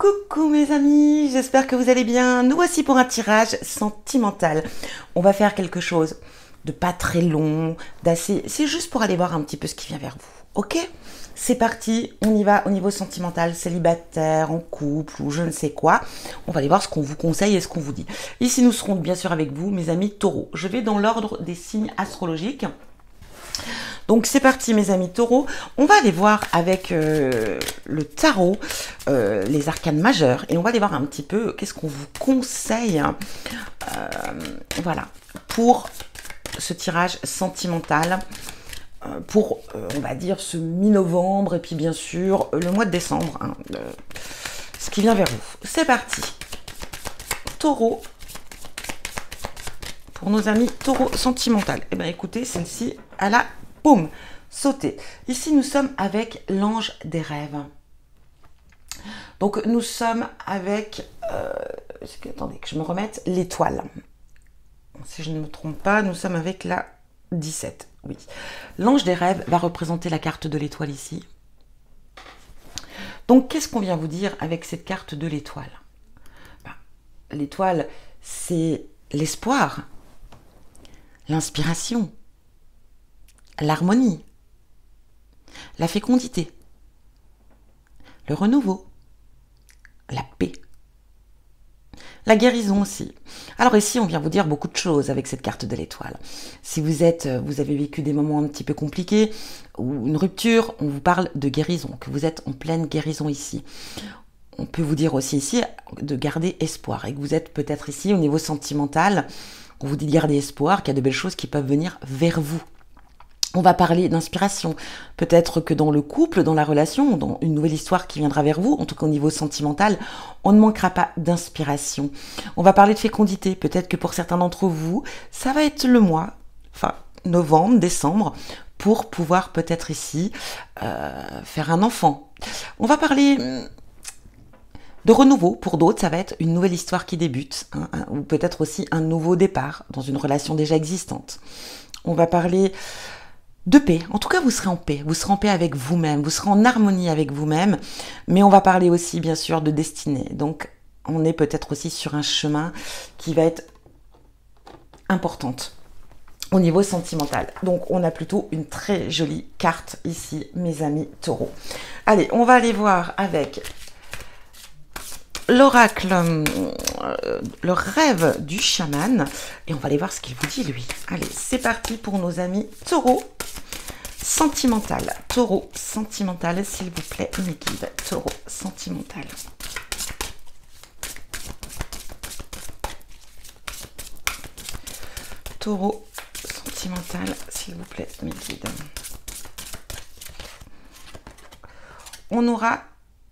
Coucou mes amis, j'espère que vous allez bien. Nous voici pour un tirage sentimental. On va faire quelque chose de pas très long, d'assez... C'est juste pour aller voir un petit peu ce qui vient vers vous, ok? C'est parti, on y va au niveau sentimental, célibataire, en couple ou je ne sais quoi. On va aller voir ce qu'on vous conseille et ce qu'on vous dit. Ici nous serons bien sûr avec vous, mes amis taureaux. Je vais dans l'ordre des signes astrologiques. Donc c'est parti mes amis taureaux, on va aller voir avec le tarot les arcanes majeures et on va aller voir un petit peu qu'est-ce qu'on vous conseille voilà, pour ce tirage sentimental pour on va dire ce mi-novembre et puis bien sûr le mois de décembre, hein, ce qui vient vers vous. C'est parti, taureau, pour nos amis taureau sentimental. Et bien écoutez, celle-ci elle a boum, sauter. Ici, nous sommes avec l'ange des rêves. Donc, nous sommes avec... attendez, que je me remette. L'étoile. Si je ne me trompe pas, nous sommes avec la 17. Oui. L'ange des rêves va représenter la carte de l'étoile ici. Donc, qu'est-ce qu'on vient vous dire avec cette carte de l'étoile? L'étoile, c'est l'espoir, l'inspiration, l'harmonie, la fécondité, le renouveau, la paix, la guérison aussi. Alors ici, on vient vous dire beaucoup de choses avec cette carte de l'étoile. Si vous avez vécu des moments un petit peu compliqués ou une rupture, on vous parle de guérison, que vous êtes en pleine guérison ici. On peut vous dire aussi ici de garder espoir et que vous êtes peut-être ici au niveau sentimental, on vous dit de garder espoir, qu'il y a de belles choses qui peuvent venir vers vous. On va parler d'inspiration. Peut-être que dans le couple, dans la relation, dans une nouvelle histoire qui viendra vers vous, en tout cas au niveau sentimental, on ne manquera pas d'inspiration. On va parler de fécondité. Peut-être que pour certains d'entre vous, ça va être le mois, enfin novembre, décembre, pour pouvoir peut-être ici faire un enfant. On va parler de renouveau. Pour d'autres, ça va être une nouvelle histoire qui débute, hein, ou peut-être aussi un nouveau départ dans une relation déjà existante. On va parler de paix. En tout cas, vous serez en paix. Vous serez en paix avec vous-même. Vous serez en harmonie avec vous-même. Mais on va parler aussi, bien sûr, de destinée. Donc, on est peut-être aussi sur un chemin qui va être importante au niveau sentimental. Donc, on a plutôt une très jolie carte ici, mes amis taureaux. Allez, on va aller voir avec l'oracle, le rêve du chaman. Et on va aller voir ce qu'il vous dit, lui. Allez, c'est parti pour nos amis taureaux. Sentimental, taureau sentimental, s'il vous plaît, mes guides, taureau sentimental. Taureau sentimental, s'il vous plaît, mes guides. On aura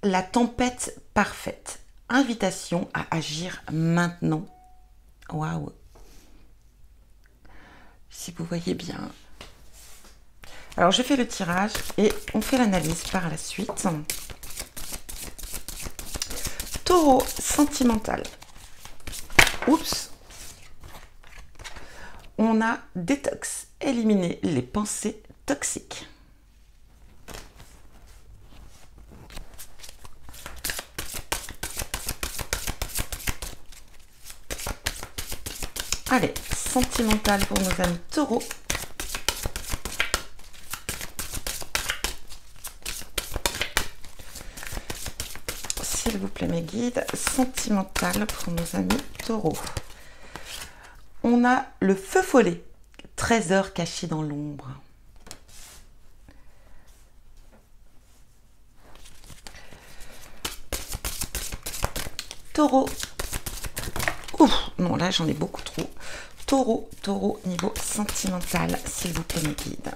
la tempête parfaite. Invitation à agir maintenant. Waouh! Si vous voyez bien. Alors, je fais le tirage et on fait l'analyse par la suite. Taureau sentimental. Oups. On a détox, éliminer les pensées toxiques. Allez, sentimental pour nos amis taureaux. S'il vous plaît, mes guides, sentimental pour nos amis taureaux. On a le feu follet, trésor caché dans l'ombre. Taureau. Ouf, non, là j'en ai beaucoup trop. Taureau, taureau, niveau sentimental, s'il vous plaît, mes guides.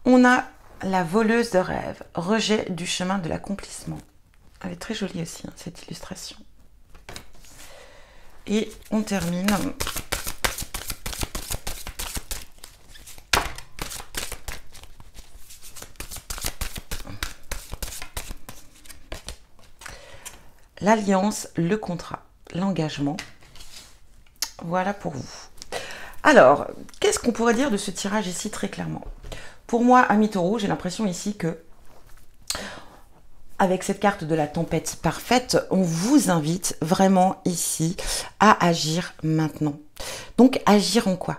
On a la voleuse de rêve, rejet du chemin de l'accomplissement. Elle est très jolie aussi, hein, cette illustration. Et on termine l'alliance, le contrat, l'engagement. Voilà pour vous. Alors, qu'est-ce qu'on pourrait dire de ce tirage ici très clairement? Pour moi, ami Taureau, j'ai l'impression ici que, avec cette carte de la tempête parfaite, on vous invite vraiment ici à agir maintenant. Donc, agir en quoi?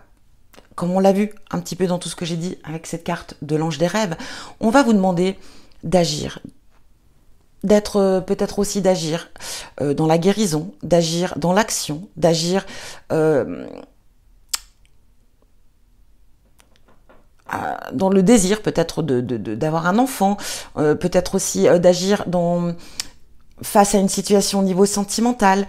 Comme on l'a vu un petit peu dans tout ce que j'ai dit avec cette carte de l'ange des rêves, on va vous demander d'agir, d'être peut-être aussi d'agir dans la guérison, d'agir dans l'action, d'agir dans le désir peut-être d'avoir un enfant, peut-être aussi d'agir face à une situation au niveau sentimental.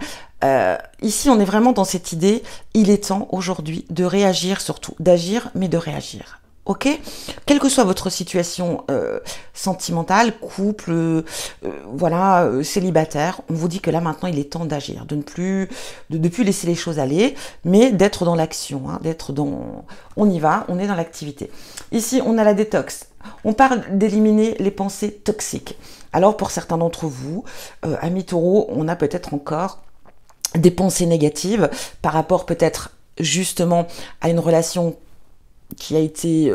Ici, on est vraiment dans cette idée, il est temps aujourd'hui de réagir surtout, d'agir mais de réagir. Ok? Quelle que soit votre situation sentimentale, couple, voilà, célibataire, on vous dit que là maintenant il est temps d'agir, de ne plus laisser les choses aller, mais d'être dans l'action, hein, d'être dans, on y va, on est dans l'activité. Ici on a la détox, on parle d'éliminer les pensées toxiques. Alors pour certains d'entre vous, amis Taureau, on a peut-être encore des pensées négatives par rapport peut-être justement à une relation qui a été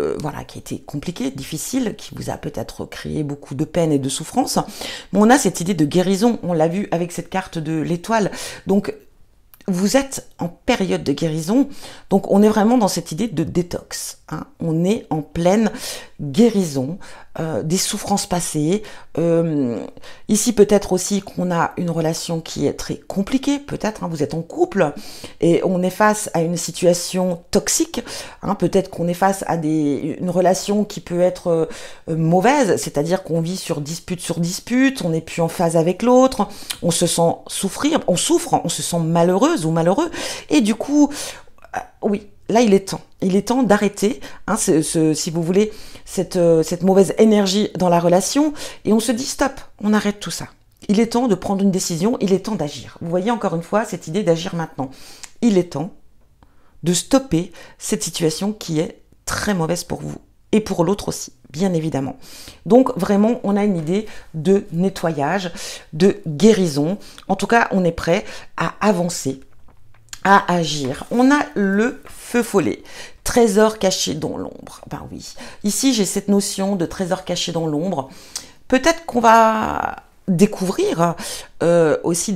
qui a été compliqué, difficile, qui vous a peut-être créé beaucoup de peine et de souffrance. Mais on a cette idée de guérison, on l'a vu avec cette carte de l'étoile. Donc vous êtes en période de guérison, donc on est vraiment dans cette idée de détox. Hein. On est en pleine guérison des souffrances passées. Ici peut-être aussi qu'on a une relation qui est très compliquée, peut-être, hein, vous êtes en couple et on est face à une situation toxique. Hein, peut-être qu'on est face à une relation qui peut être mauvaise, c'est-à-dire qu'on vit sur dispute, on n'est plus en phase avec l'autre, on se sent souffrir, on souffre, on se sent malheureuse ou malheureux et du coup, oui, là il est temps d'arrêter, hein, si vous voulez, cette mauvaise énergie dans la relation et on se dit stop, on arrête tout ça. Il est temps de prendre une décision, il est temps d'agir. Vous voyez encore une fois cette idée d'agir maintenant. Il est temps de stopper cette situation qui est très mauvaise pour vous et pour l'autre aussi, bien évidemment. Donc vraiment, on a une idée de nettoyage, de guérison. En tout cas, on est prêt à avancer, à agir. On a le feu follet, trésor caché dans l'ombre. Ben oui, ici j'ai cette notion de trésor caché dans l'ombre. Peut-être qu'on va découvrir aussi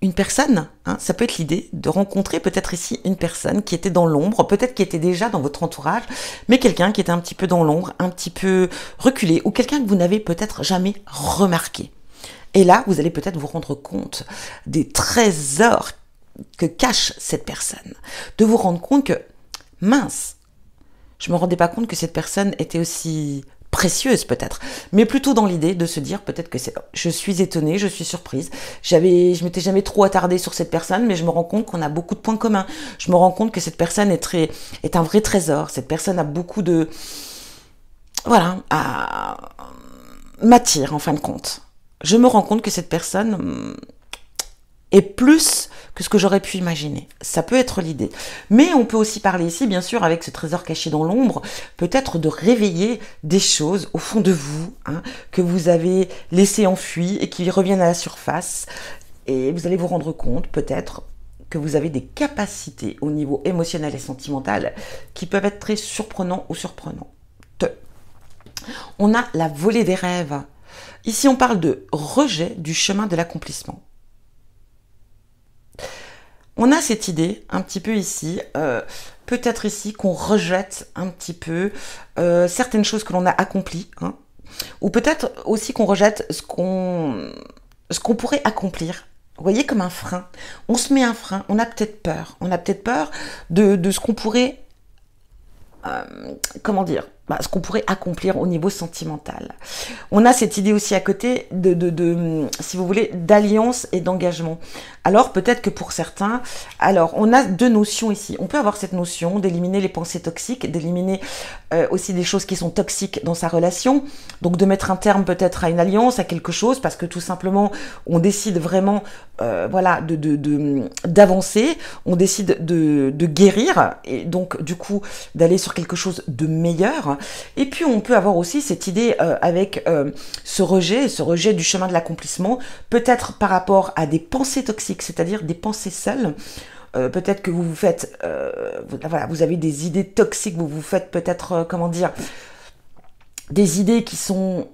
une personne, hein, ça peut être l'idée de rencontrer peut-être ici une personne qui était dans l'ombre, peut-être qui était déjà dans votre entourage, mais quelqu'un qui était un petit peu dans l'ombre, un petit peu reculé, ou quelqu'un que vous n'avez peut-être jamais remarqué. Et là, vous allez peut-être vous rendre compte des trésors que cache cette personne. De vous rendre compte que, mince, je me rendais pas compte que cette personne était aussi précieuse peut-être, mais plutôt dans l'idée de se dire peut-être que je suis étonnée, je suis surprise, je m'étais jamais trop attardée sur cette personne, mais je me rends compte qu'on a beaucoup de points communs. Je me rends compte que cette personne est un vrai trésor. Cette personne a beaucoup de, voilà, m'attire en fin de compte. Je me rends compte que cette personne est plus que ce que j'aurais pu imaginer. Ça peut être l'idée. Mais on peut aussi parler ici, bien sûr, avec ce trésor caché dans l'ombre, peut-être de réveiller des choses au fond de vous, hein, que vous avez laissé enfouies et qui reviennent à la surface. Et vous allez vous rendre compte, peut-être, que vous avez des capacités au niveau émotionnel et sentimental qui peuvent être très surprenants ou surprenantes. On a la volée des rêves. Ici, on parle de rejet du chemin de l'accomplissement. On a cette idée, un petit peu ici, peut-être ici, qu'on rejette un petit peu certaines choses que l'on a accomplies, hein, ou peut-être aussi qu'on rejette ce qu'on pourrait accomplir. Vous voyez, comme un frein. On se met un frein, on a peut-être peur. On a peut-être peur de ce qu'on pourrait, comment dire, ce qu'on pourrait accomplir au niveau sentimental. On a cette idée aussi à côté si vous voulez, d'alliance et d'engagement. Alors peut-être que pour certains, alors on a deux notions ici. On peut avoir cette notion d'éliminer les pensées toxiques, d'éliminer aussi des choses qui sont toxiques dans sa relation. Donc de mettre un terme peut-être à une alliance, à quelque chose, parce que tout simplement on décide vraiment, voilà, d'avancer, on décide de guérir et donc du coup d'aller sur quelque chose de meilleur. Et puis on peut avoir aussi cette idée avec ce rejet du chemin de l'accomplissement, peut-être par rapport à des pensées toxiques, c'est-à-dire des pensées seules, peut-être que vous vous faites, voilà, vous avez des idées toxiques, vous vous faites peut-être, comment dire, des idées qui sont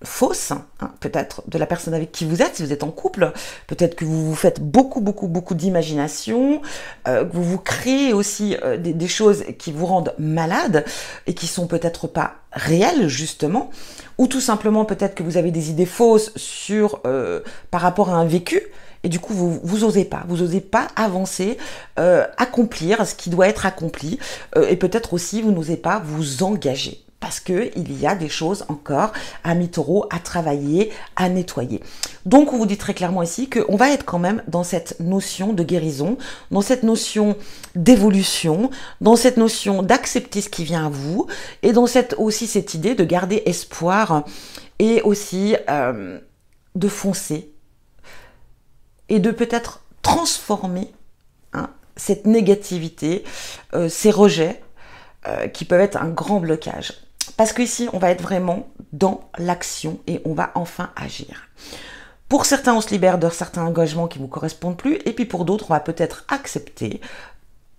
fausses, hein, peut-être de la personne avec qui vous êtes, si vous êtes en couple, peut-être que vous vous faites beaucoup d'imagination, que vous vous créez aussi des choses qui vous rendent malade et qui sont peut-être pas réelles justement, ou tout simplement peut-être que vous avez des idées fausses sur par rapport à un vécu. Et du coup, vous osez pas avancer, accomplir ce qui doit être accompli, et peut-être aussi vous n'osez pas vous engager. Parce que il y a des choses encore, amis taureaux, à travailler, à nettoyer. Donc on vous dit très clairement ici qu'on va être quand même dans cette notion de guérison, dans cette notion d'évolution, dans cette notion d'accepter ce qui vient à vous, et dans aussi cette idée de garder espoir, et aussi de foncer, et de peut-être transformer cette négativité, ces rejets, qui peuvent être un grand blocage. Parce qu'ici, on va être vraiment dans l'action et on va enfin agir. Pour certains, on se libère de certains engagements qui ne vous correspondent plus, et puis pour d'autres, on va peut-être accepter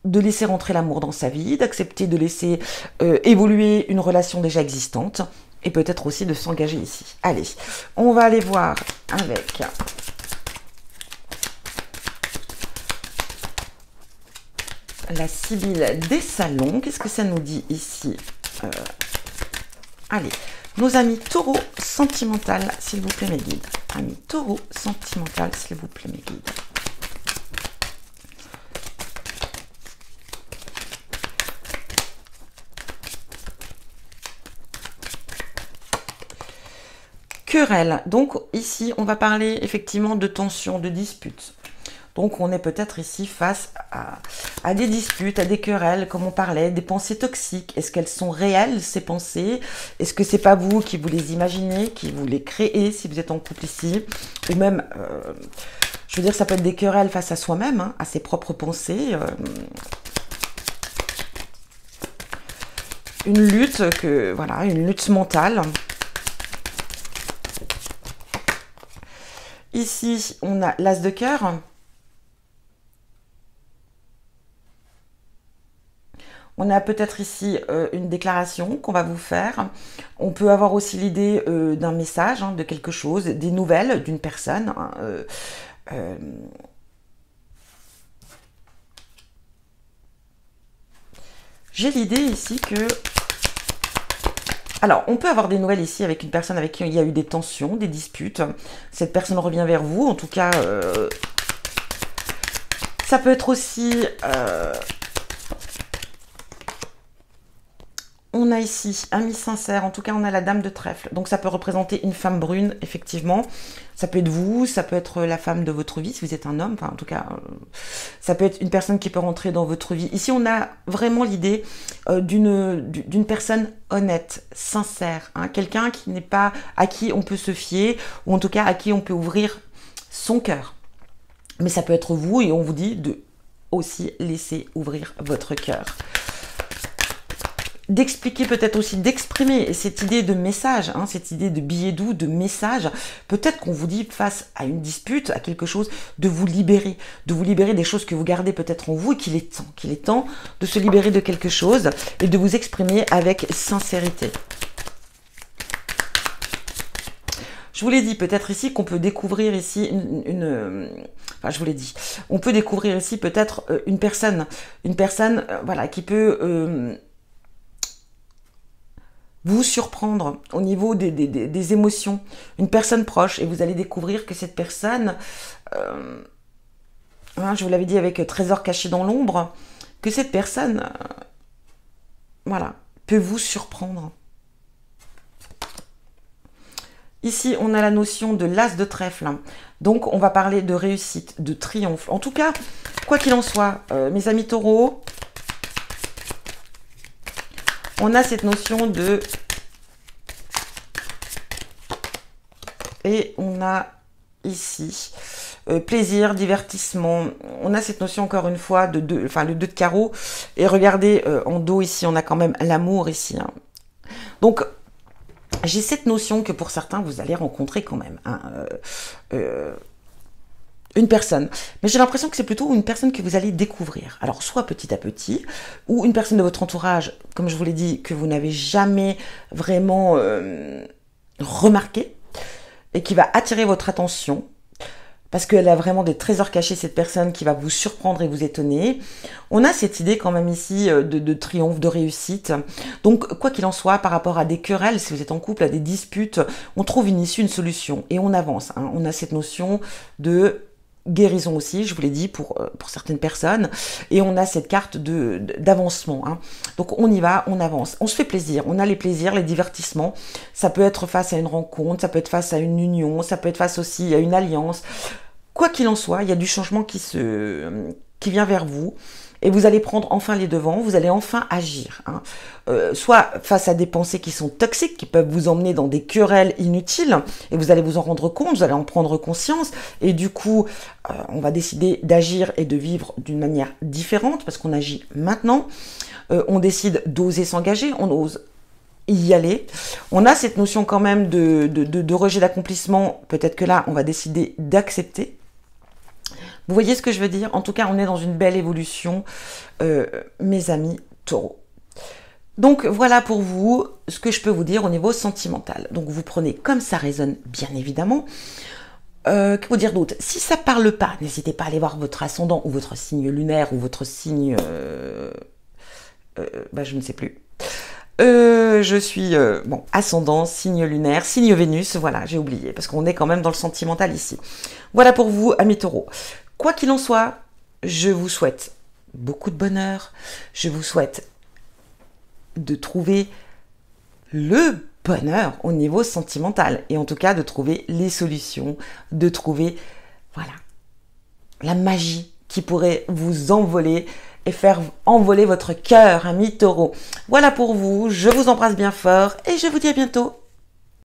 de laisser rentrer l'amour dans sa vie, d'accepter de laisser évoluer une relation déjà existante, et peut-être aussi de s'engager ici. Allez, on va aller voir avec la Sibylle des salons. Qu'est-ce que ça nous dit ici? Allez, nos amis taureaux sentimental, s'il vous plaît, mes guides. Amis taureaux sentimental, s'il vous plaît, mes guides. Querelle. Donc ici, on va parler effectivement de tension, de dispute. Donc on est peut-être ici face à des disputes, à des querelles, comme on parlait, des pensées toxiques. Est-ce qu'elles sont réelles, ces pensées? Est-ce que c'est pas vous qui vous les imaginez, qui vous les créez, si vous êtes en couple ici? Ou même, je veux dire, ça peut être des querelles face à soi-même, hein, à ses propres pensées. Une lutte, voilà, une lutte mentale. Ici, on a l'as de cœur. On a peut-être ici une déclaration qu'on va vous faire. On peut avoir aussi l'idée d'un message, de quelque chose, des nouvelles d'une personne. J'ai l'idée ici que... Alors, on peut avoir des nouvelles ici avec une personne avec qui il y a eu des tensions, des disputes. Cette personne revient vers vous. En tout cas, ça peut être aussi... on a ici ami sincère, en tout cas on a la dame de trèfle, donc ça peut représenter une femme brune, effectivement, ça peut être vous, ça peut être la femme de votre vie, si vous êtes un homme, enfin en tout cas, ça peut être une personne qui peut rentrer dans votre vie. Ici on a vraiment l'idée d'une personne honnête, sincère, quelqu'un qui n'est pas, à qui on peut se fier, ou en tout cas à qui on peut ouvrir son cœur. Mais ça peut être vous, et on vous dit de aussi laisser ouvrir votre cœur. D'expliquer peut-être aussi, d'exprimer cette idée de message, cette idée de billet doux, de message. Peut-être qu'on vous dit face à une dispute, à quelque chose, de vous libérer des choses que vous gardez peut-être en vous et qu'il est temps de se libérer de quelque chose et de vous exprimer avec sincérité. Je vous l'ai dit, peut-être ici qu'on peut découvrir ici enfin, je vous l'ai dit, on peut découvrir ici peut-être une personne, voilà, qui peut vous surprendre au niveau des émotions, une personne proche, et vous allez découvrir que cette personne, je vous l'avais dit avec trésor caché dans l'ombre, que cette personne, voilà, peut vous surprendre. Ici, on a la notion de l'as de trèfle, donc on va parler de réussite, de triomphe. En tout cas, quoi qu'il en soit, mes amis taureaux, on a cette notion de... Et on a ici plaisir, divertissement. On a cette notion encore une fois de le 2 de carreau. Et regardez, en dos ici, on a quand même l'amour ici. Donc, j'ai cette notion que pour certains, vous allez rencontrer quand même. Une personne. Mais j'ai l'impression que c'est plutôt une personne que vous allez découvrir. Alors, soit petit à petit, ou une personne de votre entourage, comme je vous l'ai dit, que vous n'avez jamais vraiment remarqué, et qui va attirer votre attention, parce qu'elle a vraiment des trésors cachés, cette personne qui va vous surprendre et vous étonner. On a cette idée quand même ici de triomphe, de réussite. Donc, quoi qu'il en soit, par rapport à des querelles, si vous êtes en couple, à des disputes, on trouve une issue, une solution, et on avance. Hein. On a cette notion de guérison aussi, je vous l'ai dit, pour certaines personnes, et on a cette carte d'avancement. Hein. Donc on y va, on avance, on se fait plaisir, on a les plaisirs, les divertissements, ça peut être face à une rencontre, ça peut être face à une union, ça peut être face aussi à une alliance. Quoi qu'il en soit, il y a du changement qui vient vers vous, et vous allez prendre enfin les devants, vous allez enfin agir. Hein. Soit face à des pensées qui sont toxiques, qui peuvent vous emmener dans des querelles inutiles, et vous allez vous en rendre compte, vous allez en prendre conscience, et du coup, on va décider d'agir et de vivre d'une manière différente, parce qu'on agit maintenant, on décide d'oser s'engager, on ose y aller. On a cette notion quand même de rejet d'accomplissement, peut-être que là, on va décider d'accepter. Vous voyez ce que je veux dire? En tout cas, on est dans une belle évolution, mes amis taureaux. Donc voilà pour vous ce que je peux vous dire au niveau sentimental. Donc vous prenez comme ça résonne, bien évidemment. Que vous dire d'autre? Si ça parle pas, n'hésitez pas à aller voir votre ascendant ou votre signe lunaire ou votre signe... je ne sais plus. Je suis ascendant, signe lunaire, signe Vénus, voilà, j'ai oublié, parce qu'on est quand même dans le sentimental ici. Voilà pour vous, amis taureaux. Quoi qu'il en soit, je vous souhaite beaucoup de bonheur, je vous souhaite de trouver le bonheur au niveau sentimental, et en tout cas de trouver les solutions, de trouver, voilà, la magie qui pourrait vous envoler et faire envoler votre cœur, ami taureau. Voilà pour vous, je vous embrasse bien fort et je vous dis à bientôt.